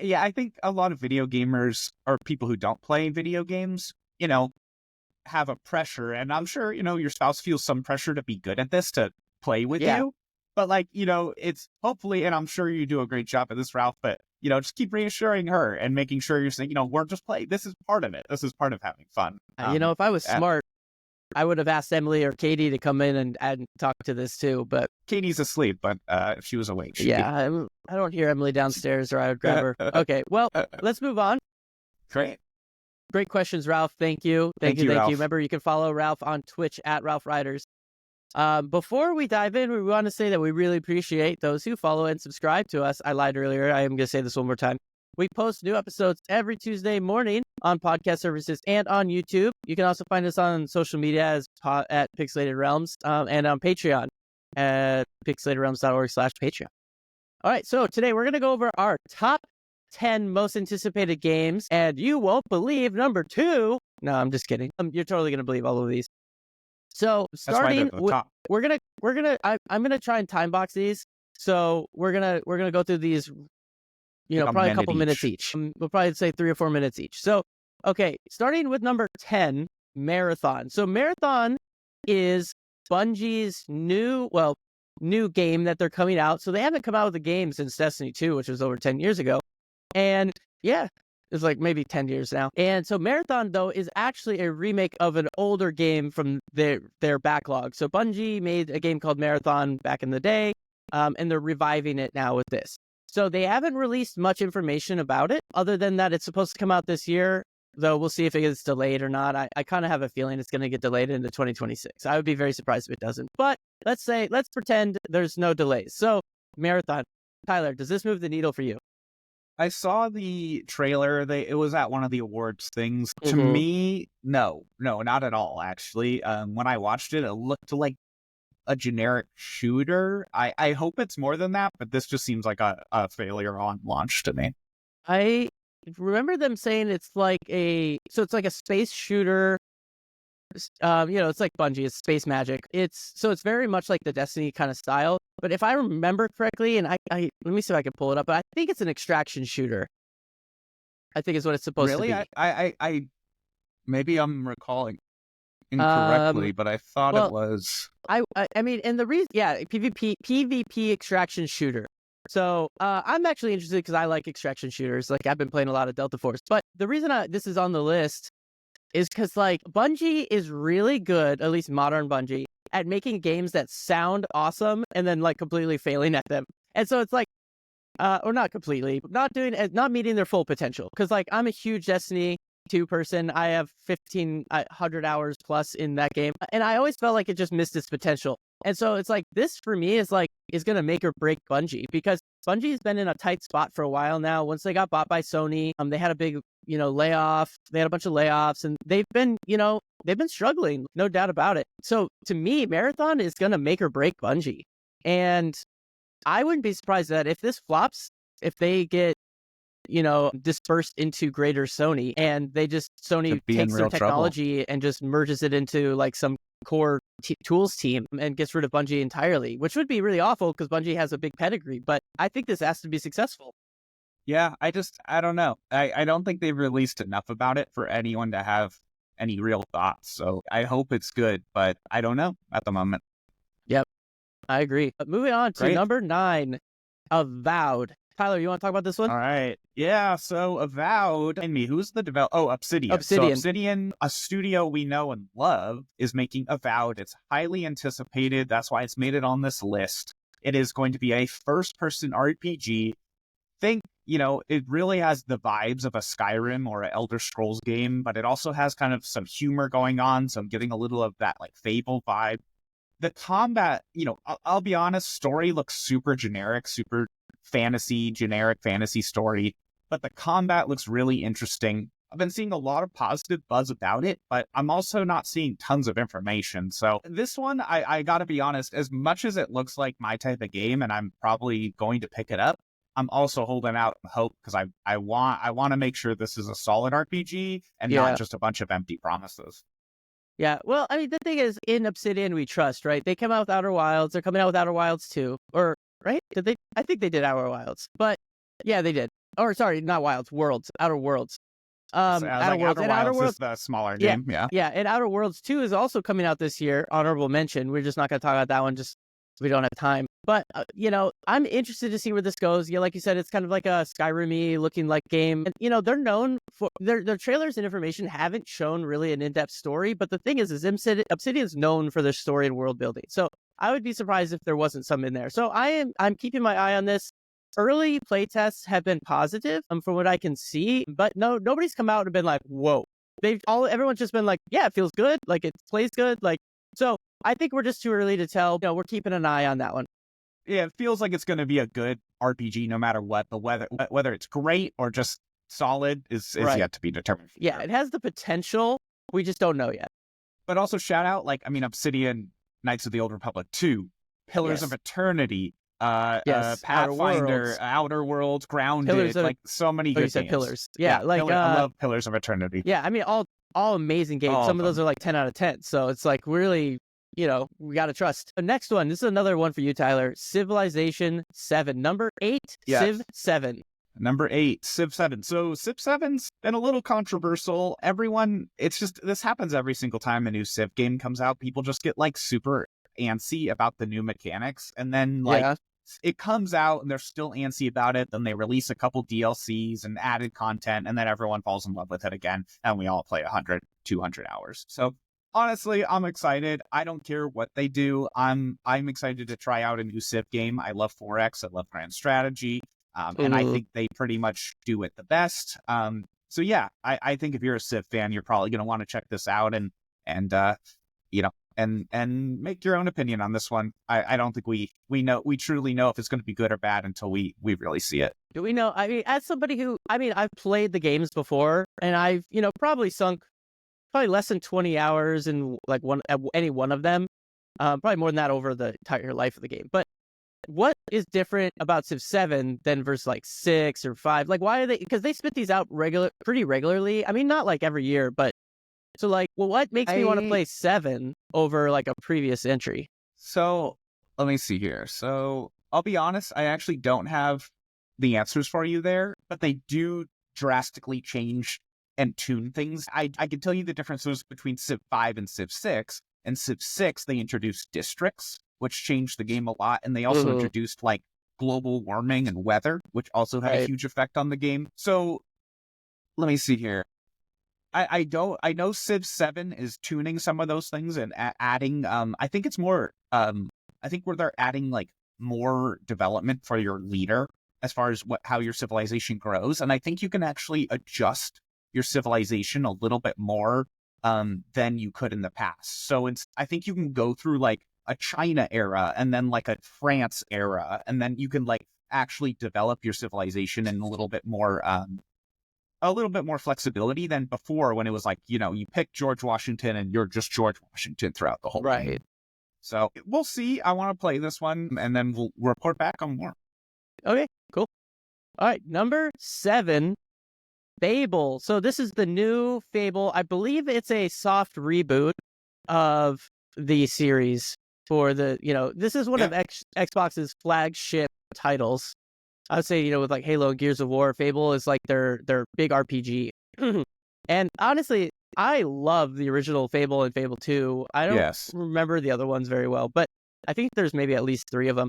Yeah, I think a lot of video gamers or people who don't play video games, have a pressure. And I'm sure, your spouse feels some pressure to be good at this, to play with you. But like, it's hopefully, and I'm sure you do a great job at this, Ralph, but, just keep reassuring her and making sure you're saying, we're just playing. This is part of it. This is part of having fun. If I was smart, I would have asked Emily or Katie to come in and talk to this too, but Katie's asleep, but if she was awake, I don't hear Emily downstairs, or I would grab her. Okay, well, let's move on. Great questions, Ralph. Thank you. Thank you. Remember, you can follow Ralph on Twitch at Ralph Riders. Before we dive in, we want to say that we really appreciate those who follow and subscribe to us. I lied earlier. I am going to say this one more time. We post new episodes every Tuesday morning on podcast services and on YouTube. You can also find us on social media at Pixelated Realms, and on Patreon at pixelatedrealms.org/Patreon. All right, so today we're going to go over our top 10 most anticipated games, and you won't believe number 2. No, I'm just kidding. You're totally going to believe all of these. So starting, I'm gonna try and time box these. So we're gonna go through these. Probably a couple minutes each. We'll probably say 3 or 4 minutes each. So, okay, starting with number 10, Marathon. So Marathon is Bungie's new game that they're coming out. So they haven't come out with a game since Destiny 2, which was over 10 years ago. And yeah, it's like maybe 10 years now. And so Marathon, though, is actually a remake of an older game from their backlog. So Bungie made a game called Marathon back in the day, and they're reviving it now with this. So they haven't released much information about it, other than that it's supposed to come out this year, though we'll see if it gets delayed or not. I kind of have a feeling it's going to get delayed into 2026. I would be very surprised if it doesn't. But let's pretend there's no delays. So Marathon, Tyler, does this move the needle for you? I saw the trailer. It was at one of the awards things. To me, no, not at all, actually. When I watched it, it looked like a generic shooter. I hope it's more than that, but this just seems like a failure on launch to me. I remember them saying it's like a space shooter. It's like Bungie, it's space magic. It's very much like the Destiny kind of style. But if I remember correctly, and I let me see if I can pull it up, but I think it's an extraction shooter. I think is what it's supposed to be. I maybe I'm recalling incorrectly, but I thought it was. I mean, and the reason, PvP extraction shooter. So I'm actually interested because I like extraction shooters. Like I've been playing a lot of Delta Force, but the reason this is on the list is because like Bungie is really good, at least modern Bungie, at making games that sound awesome and then like completely failing at them. And so it's like, or not completely, not meeting their full potential. Because like I'm a huge Destiny 2 person. I have 1,500 hours plus in that game, and I always felt like it just missed its potential. And so it's like this for me is going to make or break Bungie, because Bungie's been in a tight spot for a while now. Once they got bought by Sony, they had a big, layoff. They had a bunch of layoffs, and they've been struggling, no doubt about it. So to me, Marathon is going to make or break Bungie. And I wouldn't be surprised that if this flops, if they get, dispersed into greater Sony, and Sony takes their technology and just merges it into like some core tools team and gets rid of Bungie entirely, which would be really awful because Bungie has a big pedigree. But I think this has to be successful. Yeah, I don't know. I don't think they've released enough about it for anyone to have any real thoughts. So I hope it's good, but I don't know at the moment. Yep, I agree. But moving on to Great. number 9, Avowed. Tyler, you want to talk about this one? All right. Yeah. So Avowed, and me, who's the developer? Oh, Obsidian. So Obsidian. Obsidian, a studio we know and love, is making Avowed. It's highly anticipated. That's why it's made it on this list. It is going to be a first-person RPG. Think, it really has the vibes of a Skyrim or an Elder Scrolls game, but it also has kind of some humor going on. So I'm getting a little of that like Fable vibe. The combat, I'll be honest, story looks super generic, super generic fantasy story, but the combat looks really interesting. I've been seeing a lot of positive buzz about it, but I'm also not seeing tons of information. So this one, I gotta be honest, as much as it looks like my type of game and I'm probably going to pick it up, I'm also holding out hope because I want to make sure this is a solid RPG and Yeah. not just a bunch of empty promises. Yeah, well, I mean, the thing is, in Obsidian, we trust, right? They come out with Outer Wilds. They're coming out with Outer Wilds 2. Or, right? Did they? I think they did Outer Wilds. But, yeah, they did. Or, sorry, not Wilds, Worlds. Outer Worlds. So, Outer Worlds. And Outer Worlds is the smaller game, yeah. Yeah, and Outer Worlds 2 is also coming out this year. Honorable mention. We're just not going to talk about that one, just we don't have time. But, I'm interested to see where this goes. Yeah, like you said, it's kind of like a Skyrim-y looking like game. And, they're known for their trailers and information haven't shown really an in-depth story. But the thing is Obsidian's known for their story and world building. So I would be surprised if there wasn't some in there. So I'm keeping my eye on this. Early playtests have been positive from what I can see, but nobody's come out and been like, whoa. Everyone's just been like, yeah, it feels good. Like it plays good. So I think we're just too early to tell. We're keeping an eye on that one. Yeah, it feels like it's going to be a good RPG no matter what. But whether it's great or just solid is Right. yet to be determined. Yeah, it has the potential. We just don't know yet. But also shout out, Obsidian, Knights of the Old Republic 2, Pillars of Eternity, Pathfinder, Outer Worlds, Grounded, so many good games. You said Pillars. Yeah, I love Pillars of Eternity. Yeah, I mean, all amazing games. Some of those are like 10 out of 10. So it's like really, we got to trust. The next one, this is another one for you, Tyler. Civilization 7. Number 8, yes. Civ 7. Number 8, Civ 7. So Civ 7's been a little controversial. This happens every single time a new Civ game comes out. People just get super antsy about the new mechanics. And then it comes out and they're still antsy about it. Then they release a couple DLCs and added content. And then everyone falls in love with it again. And we all play 100, 200 hours. So honestly, I'm excited. I don't care what they do. I'm excited to try out a new Civ game. I love 4X. I love Grand Strategy. And I think they pretty much do it the best. So yeah, I think if you're a Civ fan, you're probably going to want to check this out and make your own opinion on this one. I don't think we truly know if it's going to be good or bad until we really see it. Do we know? I mean, as somebody I've played the games before, and I've probably sunk less than 20 hours in any one of them. Probably more than that over the entire life of the game. But what is different about Civ 7 than versus 6 or 5? Why are they? Because they spit these out pretty regularly. I mean, not every year, but so what makes me want to play 7 over a previous entry? So let me see here. So I'll be honest, I actually don't have the answers for you there, but they do drastically change and tune things. I can tell you the differences between Civ 5 and Civ 6. In Civ 6, they introduced districts, which changed the game a lot. And they also introduced global warming and weather, which also had a huge effect on the game. So let me see here. I know Civ 7 is tuning some of those things and adding, I think it's more, I think where they're adding more development for your leader as far as how your civilization grows. And I think you can actually adjust your civilization a little bit more than you could in the past. So I think you can go through a China era and then a France era, and then you can actually develop your civilization in a little bit more flexibility than before, when it was you pick George Washington and you're just George Washington throughout the whole game. So we'll see. I want to play this one and then we'll report back on more. Okay, cool. All right, number 7, Fable. So this is the new Fable. I believe it's a soft reboot of the series for this is one of Xbox's flagship titles. I would say, with like Halo and Gears of War, Fable is like their big RPG. And honestly, I love the original Fable and Fable 2. I don't Yes. remember the other ones very well, but I think there's maybe at least 3 of them.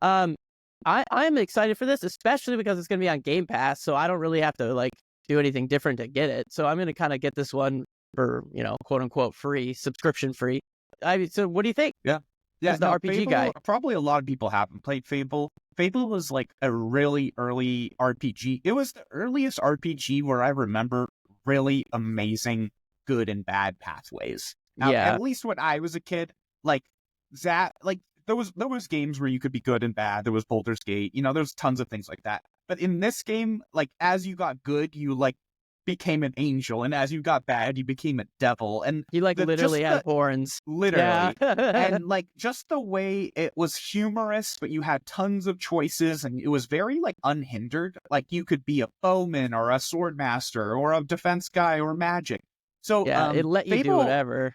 I'm excited for this, especially because it's going to be on Game Pass, so I don't really have to like do anything different to get it. So I'm going to kind of get this one for, quote unquote free, subscription free. So what do you think? Yeah. As the RPG Fable, guy. Probably a lot of people haven't played Fable. Fable was like a really early RPG. It was the earliest RPG where I remember really amazing good and bad pathways. Now, Yeah. at least when I was a kid, like that, like there was games where you could be good and bad. There was Baldur's Gate, there's tons of things like that. But in this game, like as you got good, you like became an angel, and as you got bad, you became a devil. And You like literally had horns. literally. Yeah. And like just the way it was humorous, but you had tons of choices, and it was very like unhindered. Like you could be a bowman or a sword master or a defense guy or magic. So Yeah, it let you do Fable whatever.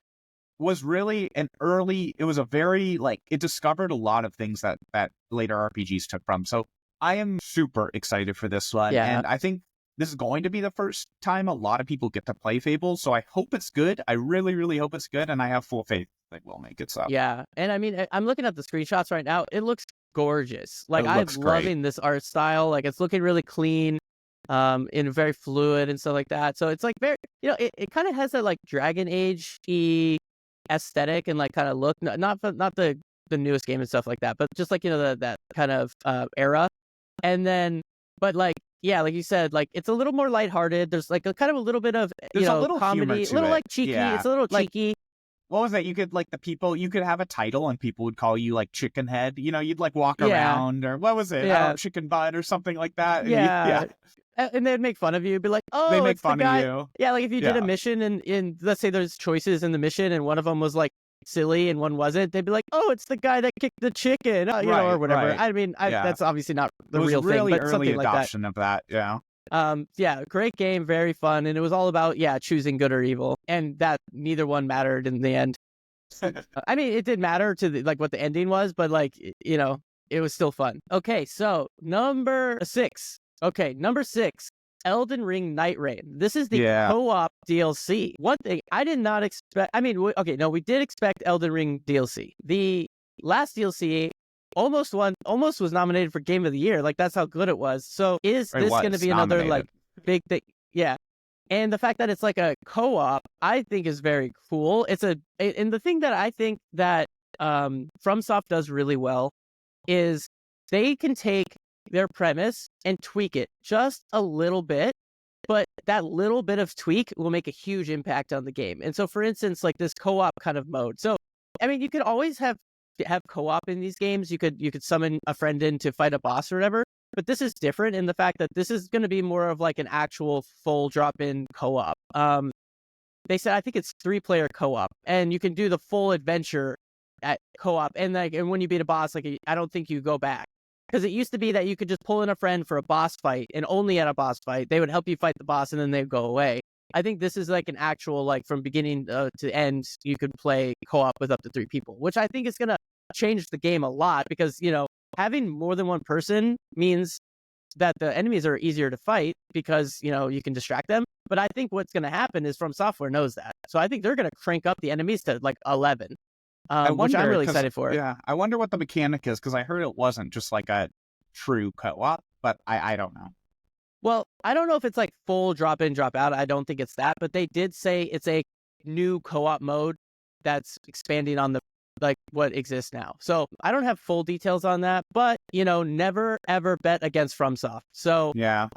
was really it was a very like it discovered a lot of things that later RPGs took from. So I am super excited for this one. Yeah. And I think this is going to be the first time a lot of people get to play Fable, so I hope it's good. I really, really hope it's good, and I have full faith they will make it so. Yeah, and I mean, I'm looking at the screenshots right now. It looks gorgeous. Like I'm looks great. loving this art style. Like it's looking really clean, and very fluid and stuff like that. So it's like very, it kind of has that like Dragon Age-y aesthetic and like kind of look. Not the newest game and stuff like that, but just like that kind of era. And then, but like. Yeah, like you said, like it's a little more lighthearted. There's like a kind of a little bit of There's a little comedy, humor to a little it. like cheeky. Yeah. It's a little Like, cheeky. What was that? You could have a title and people would call you like Chicken Head. You'd like walk around, or what was it? Yeah. Chicken Butt or something like that. Yeah. And they'd make fun of you, be like, "Oh, they make it's fun the guy." of you. Yeah, like if you did a mission and let's say there's choices in the mission and one of them was like silly and one wasn't, they'd be like, "Oh, it's the guy that kicked the chicken," or whatever. Right. I mean, that's obviously not the it was real really thing, but early something like that. adoption of that. Yeah. Yeah, great game, very fun, and it was all about choosing good or evil, and that neither one mattered in the end. I mean, it did matter to like what the ending was, but like it was still fun. Okay, so number 6. Okay, number 6, Elden Ring Night Rain. This is the co-op DLC. One thing I did not expect. I mean, we did expect Elden Ring DLC. The last DLC almost was nominated for Game of the Year. Like that's how good it was. So is this going to be another like big thing? Yeah. And the fact that it's like a co-op, I think is very cool. And the thing that I think that FromSoft does really well is they can take their premise and tweak it just a little bit, but that little bit of tweak will make a huge impact on the game. And so for instance, like this co-op kind of mode. So I mean, you could always have co-op in these games. You could summon a friend in to fight a boss or whatever, but this is different in the fact that this is going to be more of like an actual full drop-in co-op. They said I think it's 3-player co-op, and you can do the full adventure at co-op. And when you beat a boss, like I don't think you go back, because it used to be that you could just pull in a friend for a boss fight, and only at a boss fight they would help you fight the boss, and then they'd go away. I think this is like an actual, like from beginning to end, you could play co-op with up to 3 people, which I think is going to change the game a lot, because, having more than one person means that the enemies are easier to fight because, you can distract them. But I think what's going to happen is From Software knows that. So I think they're going to crank up the enemies to like 11, which I'm really excited for. Yeah, I wonder what the mechanic is, because I heard it wasn't just like a true co-op, but I don't know. Well, I don't know if it's like full drop in, drop out. I don't think it's that, but they did say it's a new co-op mode that's expanding on the like what exists now. So I don't have full details on that, but never ever bet against FromSoft. So yeah,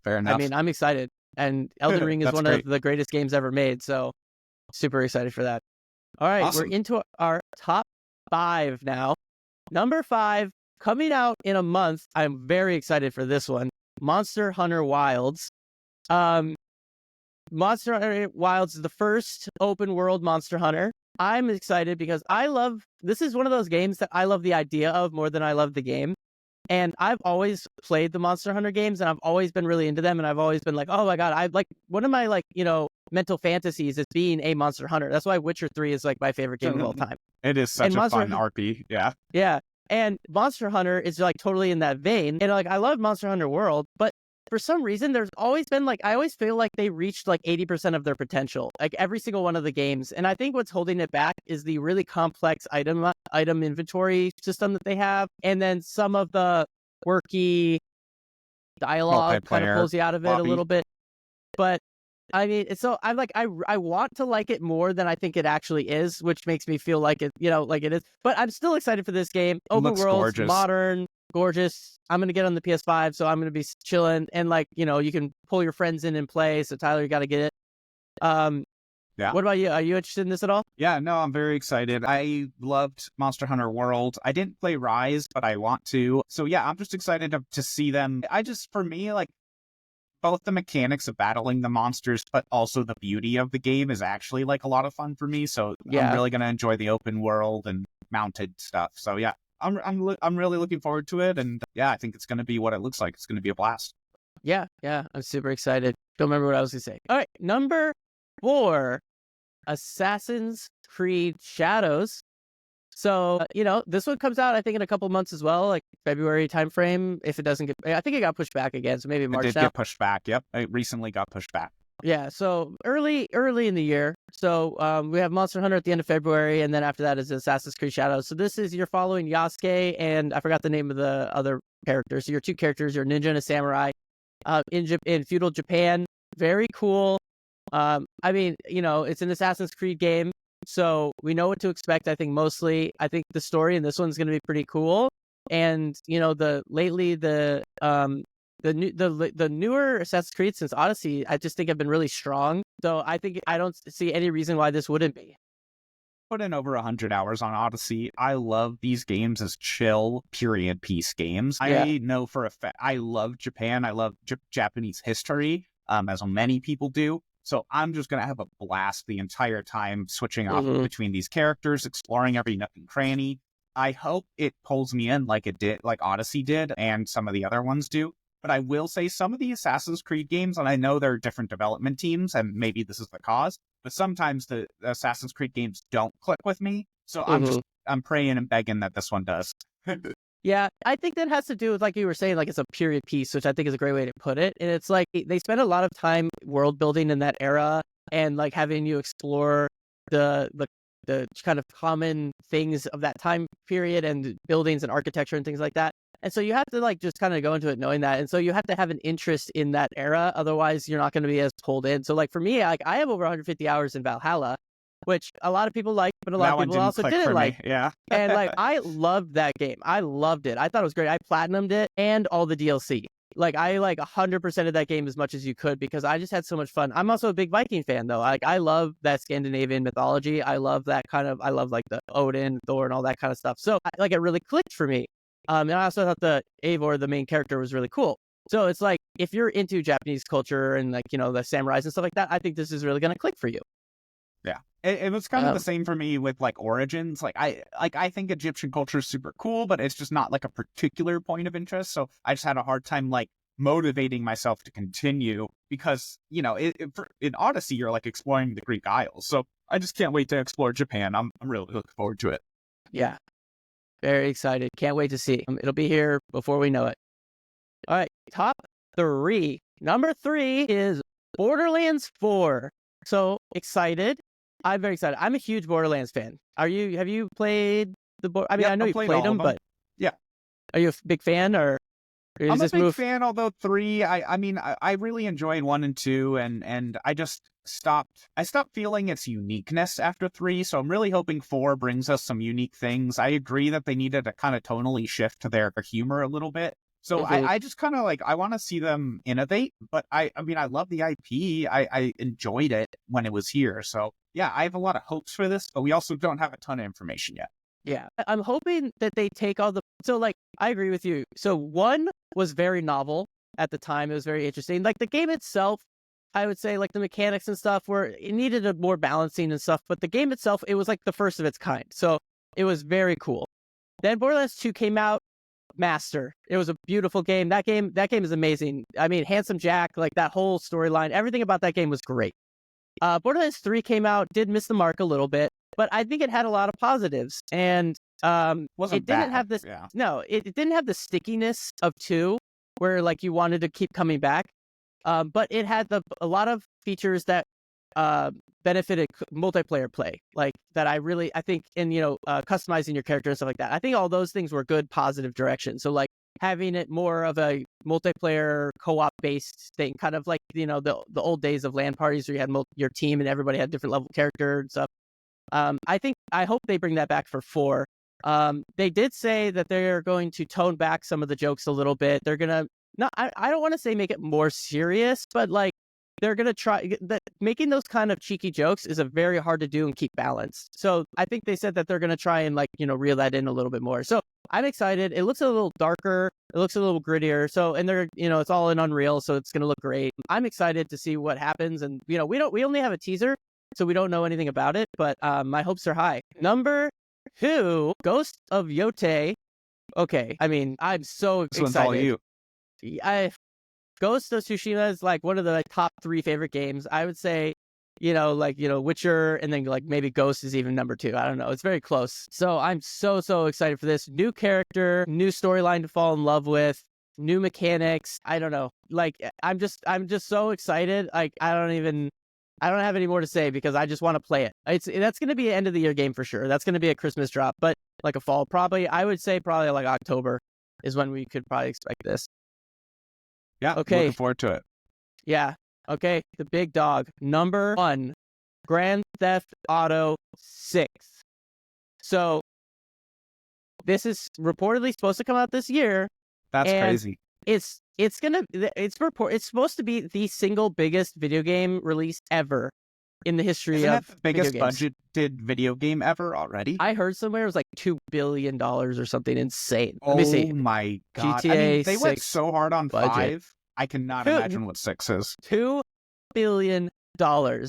fair enough. I mean, I'm excited, and Elden Ring is one of the greatest games ever made. So super excited for that. All right, awesome. We're into our top 5 now. Number 5 coming out in a month. I'm very excited for this one. Monster Hunter Wilds. Monster Hunter Wilds is the first open world Monster Hunter. I'm excited because this is one of those games that I love the idea of more than I love the game. And I've always played the Monster Hunter games, and I've always been really into them, and I've always been like, oh my god, I like one of my mental fantasies is being a Monster Hunter. That's why Witcher 3 is like my favorite game of all time. It is such a fun RP. Yeah. Yeah. And Monster Hunter is like totally in that vein. And like I love Monster Hunter World, but for some reason there's always been like I always feel like they reached like 80% of their potential, like every single one of the games. And I think what's holding it back is the really complex item inventory system that they have, and then some of the quirky dialogue kind of pulls you out of it a little bit. But I mean, so I'm like, I want to like it more than I think it actually is, which makes me feel like it, like it is. But I'm still excited for this game. Open world, modern, gorgeous. I'm gonna get on the PS5, so I'm gonna be chilling, and like, you can pull your friends in and play. So Tyler, you got to get it. Yeah. What about you? Are you interested in this at all? Yeah, no, I'm very excited. I loved Monster Hunter World. I didn't play Rise, but I want to. So yeah, I'm just excited to see them. For me, like, both the mechanics of battling the monsters, but also the beauty of the game is actually like a lot of fun for me. So yeah. I'm really going to enjoy the open world and mounted stuff. So yeah, I'm really looking forward to it. And yeah, I think it's going to be what it looks like. It's going to be a blast. Yeah. I'm super excited. Don't remember what I was going to say. All right. Number 4, Assassin's Creed Shadows. So, this one comes out, I think, in a couple months as well, like February timeframe. If it doesn't I think it got pushed back again, so maybe March. It did get pushed back. Yep, it recently got pushed back. Yeah, so early in the year. So we have Monster Hunter at the end of February, and then after that is Assassin's Creed Shadows. So this is, you're following Yasuke, and I forgot the name of the other characters. So your 2 characters, you're a ninja and a samurai, in feudal Japan. Very cool. I mean, it's an Assassin's Creed game. So we know what to expect. I think the story in this one's going to be pretty cool. And the newer Assassin's Creed since Odyssey, I just think have been really strong. So I don't see any reason why this wouldn't be. Put in over 100 hours on Odyssey. I love these games as chill period piece games. Yeah. I know for a fact I love Japan. I love Japanese history, as many people do. So I'm just going to have a blast the entire time switching off between these characters, exploring every nook and cranny. I hope it pulls me in like it did, like Odyssey did, and some of the other ones do. But I will say some of the Assassin's Creed games, and I know there are different development teams, and maybe this is the cause, but sometimes the Assassin's Creed games don't click with me. So I'm praying and begging that this one does. Yeah, I think that has to do with, like you were saying, like it's a period piece, which I think is a great way to put it. And it's like they spend a lot of time world building in that era and like having you explore the kind of common things of that time period and buildings and architecture and things like that. And so you have to like just kind of go into it knowing that. And so you have to have an interest in that era. Otherwise, you're not going to be as pulled in. So like for me, like I have over 150 hours in Valhalla, which a lot of people like, but a lot of people also didn't like. Yeah. And like, I loved that game. I loved it. I thought it was great. I platinumed it and all the DLC. Like, I like 100% of that game as much as you could because I just had so much fun. I'm also a big Viking fan, though. Like, I love that Scandinavian mythology. I love like the Odin, Thor, and all that kind of stuff. So like, it really clicked for me. And I also thought the Eivor, the main character, was really cool. So it's like, if you're into Japanese culture and like, the samurais and stuff like that, I think this is really going to click for you. Yeah. It was kind of the same for me with like Origins. I think Egyptian culture is super cool, but it's just not like a particular point of interest. So I just had a hard time like motivating myself to continue because, in Odyssey, you're like exploring the Greek Isles. So I just can't wait to explore Japan. I'm really looking forward to it. Yeah. Very excited. Can't wait to see. It'll be here before we know it. All right. Top 3. Number 3 is Borderlands 4. So excited. I'm very excited. I'm a huge Borderlands fan. Have you played the I know you played them, but yeah. Are you a big fan or I'm a big fan, although 3, I really enjoyed 1 and 2 and I stopped feeling its uniqueness after 3. So I'm really hoping 4 brings us some unique things. I agree that they needed to kind of tonally shift to their humor a little bit. So I just kind of like, I want to see them innovate, but I love the IP. I enjoyed it when it was here. So yeah, I have a lot of hopes for this, but we also don't have a ton of information yet. Yeah, I'm hoping that they take so like, I agree with you. So 1 was very novel at the time. It was very interesting. Like the game itself, I would say like the mechanics and stuff it needed a more balancing and stuff, but the game itself, it was like the first of its kind. So it was very cool. Then Borderlands 2 came out. Master. It was a beautiful game. That game is amazing. I mean, Handsome Jack, like that whole storyline, everything about that game was great. Borderlands 3 came out, did miss the mark a little bit, but I think it had a lot of positives. And Wasn't it didn't bad. have this. Yeah. No, it didn't have the stickiness of 2, where like you wanted to keep coming back. But it had a lot of features that benefited multiplayer play, like that I think in customizing your character and stuff like that. I think all those things were good, positive directions. So like having it more of a multiplayer co-op based thing, kind of like the old days of LAN parties where you had your team and everybody had different level character and stuff. I hope they bring that back for 4. They did say that they're going to tone back some of the jokes a little bit. They're gonna I don't want to say make it more serious, but like they're gonna try that. Making those kind of cheeky jokes is a very hard to do and keep balanced. So I think they said that they're gonna try and reel that in a little bit more. So I'm excited. It looks a little darker. It looks a little grittier. So and they're it's all in Unreal, so it's gonna look great. I'm excited to see what happens. And we only have a teaser, so we don't know anything about it. But my hopes are high. Number 2, Ghost of Yote. Okay, I mean I'm so This excited. one's all you. Ghost of Tsushima is like one of the top 3 favorite games. I would say, Witcher, and then like maybe Ghost is even number 2. I don't know. It's very close. So I'm so excited for this. New character, new storyline to fall in love with, new mechanics. I don't know. Like I'm just so excited. Like I don't have any more to say because I just want to play it. That's going to be an end of the year game for sure. That's going to be a Christmas drop, but like a fall, I would say probably like October is when we could probably expect this. Yeah. Okay. Looking forward to it. Yeah. Okay. The big dog. Number 1, Grand Theft Auto 6. So this is reportedly supposed to come out this year. That's crazy. It's supposed to be the single biggest video game release ever in the history Isn't of that the biggest video games. budgeted video game ever already? I heard somewhere it was like $2 billion or something insane. Oh Let me see. my god! GTA I mean, they went 6 so hard on budget. 5. I cannot imagine what 6 is. $2 billion On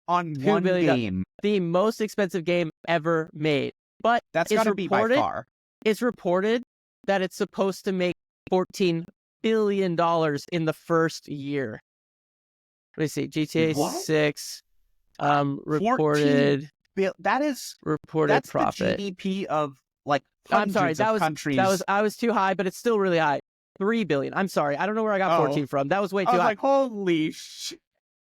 $2 one billion. game. The most expensive game ever made. But That's got to be by far. It's reported that it's supposed to make $14 billion in the first year. Let me see. GTA What? 6 reported That is reported that's profit. the GDP of like I'm sorry, hundreds of countries. I was too high, but it's still really high. 3 billion. I'm sorry. I don't know where I got 14 from. That was way too I was high. like, holy shit.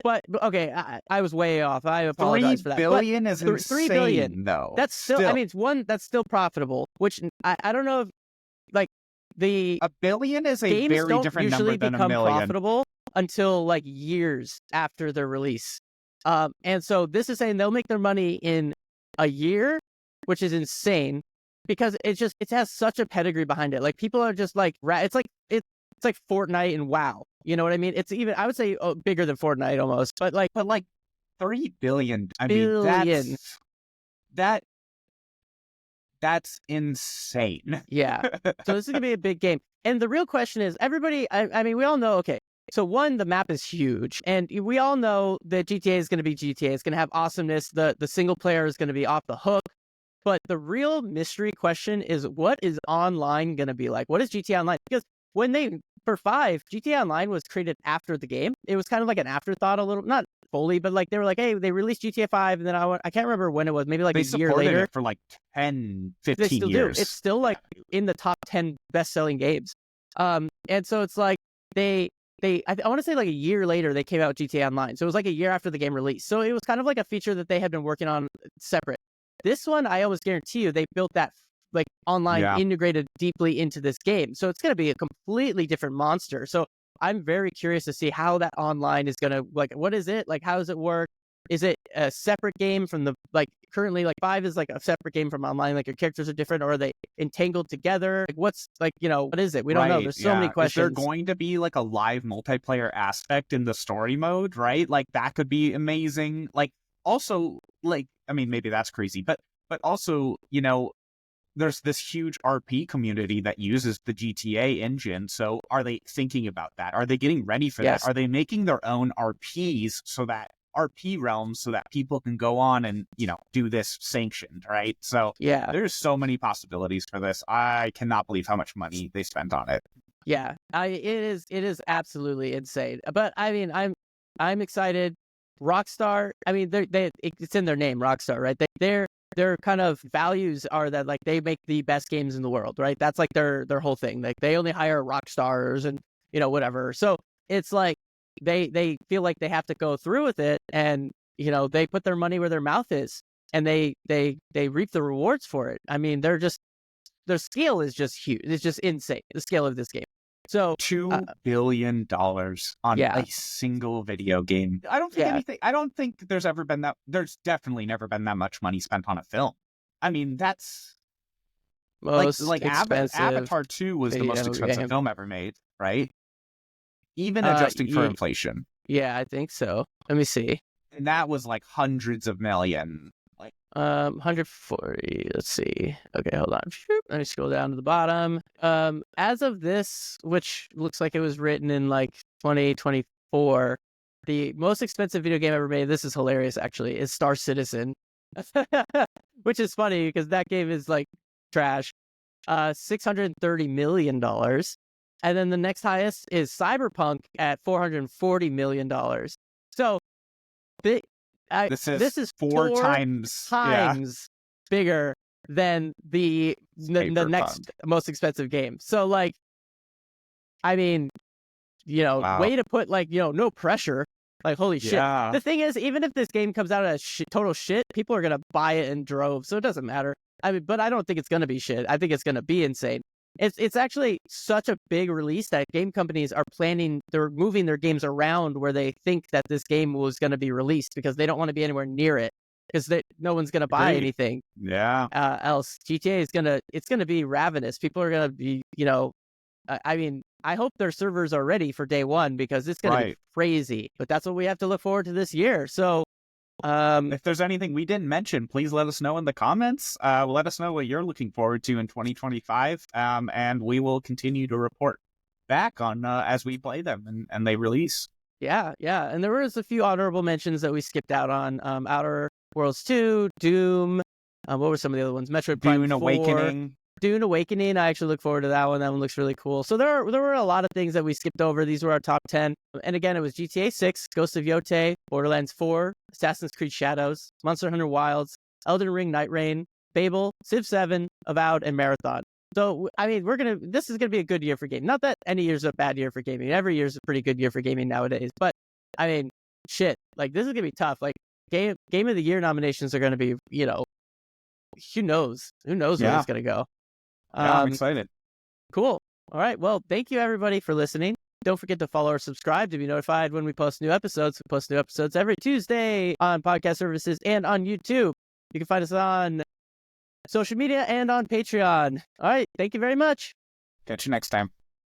But okay, I was way off. I apologize for that. 3 billion is insane, 3 billion though. That's still, I mean, it's one that's still profitable, which I don't know if like the $1 billion is a games very don't different usually number than become $1 million. profitable until like years after their release. And so this is saying they'll make their money in a year, which is insane because it has such a pedigree behind it. Like people are just like, it's like Fortnite and WoW. You know what I mean? It's even, I would say, bigger than Fortnite almost. But like 3 billion. I billion. mean, that's insane. Yeah. So this is gonna be a big game. And the real question is, everybody. I mean, we all know. Okay. So one, the map is huge, and we all know that GTA is going to be GTA. It's going to have awesomeness. The single player is going to be off the hook. But the real mystery question is, what is online going to be like? What is GTA Online? Because for 5, GTA Online was created after the game. It was kind of like an afterthought, a little, not fully, but like they were like, hey, they released GTA 5, and then I can't remember when it was, maybe like They a year supported later. it for like 10, They 15 still years. do. It's still like in the top 10 best-selling games. And so it's like I want to say like a year later they came out with GTA Online. So it was like a year after the game released. So it was kind of like a feature that they had been working on separate. This one, I almost guarantee you, they built that like online integrated deeply into this game. So it's going to be a completely different monster. So I'm very curious to see how that online is going to, like, what is it? Like, how does it work? Is it a separate game from currently, like 5 is like a separate game from online, like your characters are different, or are they entangled together? Like what's what is it? We don't know. There's so many questions. Is there going to be like a live multiplayer aspect in the story mode, right? Like that could be amazing. Like also, like, I mean, maybe that's crazy, but also, there's this huge RP community that uses the GTA engine. So are they thinking about that? Are they getting ready for that? Are they making their own RPs RP realms so that people can go on and, do this sanctioned, right? So there's so many possibilities for this. I cannot believe how much money they spent on it. Yeah, it is absolutely insane. But I mean, I'm excited. Rockstar, I mean, it's in their name, Rockstar, right? their kind of values are that like they make the best games in the world, right? That's like their whole thing. Like they only hire rock stars and whatever. So it's like they feel like they have to go through with it, and they put their money where their mouth is, and they reap the rewards for it. I mean, their scale is just huge. It's just insane, the scale of this game. So $2 billion on a single video game. I don't think there's definitely never been that much money spent on a film. I mean, that's like Avatar 2 was the most expensive film ever made, right? Even adjusting for inflation. Yeah, I think so. Let me see. And that was like hundreds of million. 140. Let's see. Okay, hold on. Let me scroll down to the bottom. As of this, which looks like it was written in like 2024, the most expensive video game ever made, this is hilarious actually, is Star Citizen. Which is funny because that game is like trash. $630 million. And then the next highest is Cyberpunk at $440 million. So this is four times bigger than the next most expensive game. So like, I mean, wow. Way to put like, no pressure. Like, holy shit. The thing is, even if this game comes out as total shit, people are going to buy it in droves. So it doesn't matter. I mean, but I don't think it's going to be shit. I think it's going to be insane. It's actually such a big release that game companies are they're moving their games around where they think that this game was going to be released because they don't want to be anywhere near it because no one's going to buy anything. Yeah. Else GTA is it's going to be ravenous. People are going to be, I mean, I hope their servers are ready for day one because it's going to be crazy, but that's what we have to look forward to this year. So, if there's anything we didn't mention, please let us know in the comments. Let us know what you're looking forward to in 2025, and we will continue to report back on as we play them and they release. Yeah. And there was a few honorable mentions that we skipped out on. Outer Worlds 2, Doom. What were some of the other ones? Metroid Prime 4. Dune Awakening. I actually look forward to that one. That one looks really cool. So there were a lot of things that we skipped over. These were our top 10. And again, it was GTA 6, Ghost of Yotei, Borderlands 4, Assassin's Creed Shadows, Monster Hunter Wilds, Elden Ring Night Rain, Fable, Civ 7, Avowed, and Marathon. So, I mean, this is going to be a good year for gaming. Not that any year's a bad year for gaming. Every year's a pretty good year for gaming nowadays. But, I mean, shit. Like, this is going to be tough. Like, Game of the Year nominations are going to be, who knows? Who knows where it's going to go? I'm excited. Cool. All right. Well, thank you everybody for listening. Don't forget to follow or subscribe to be notified when we post new episodes. We post new episodes every Tuesday on podcast services and on YouTube. You can find us on social media and on Patreon. All right. Thank you very much. Catch you next time.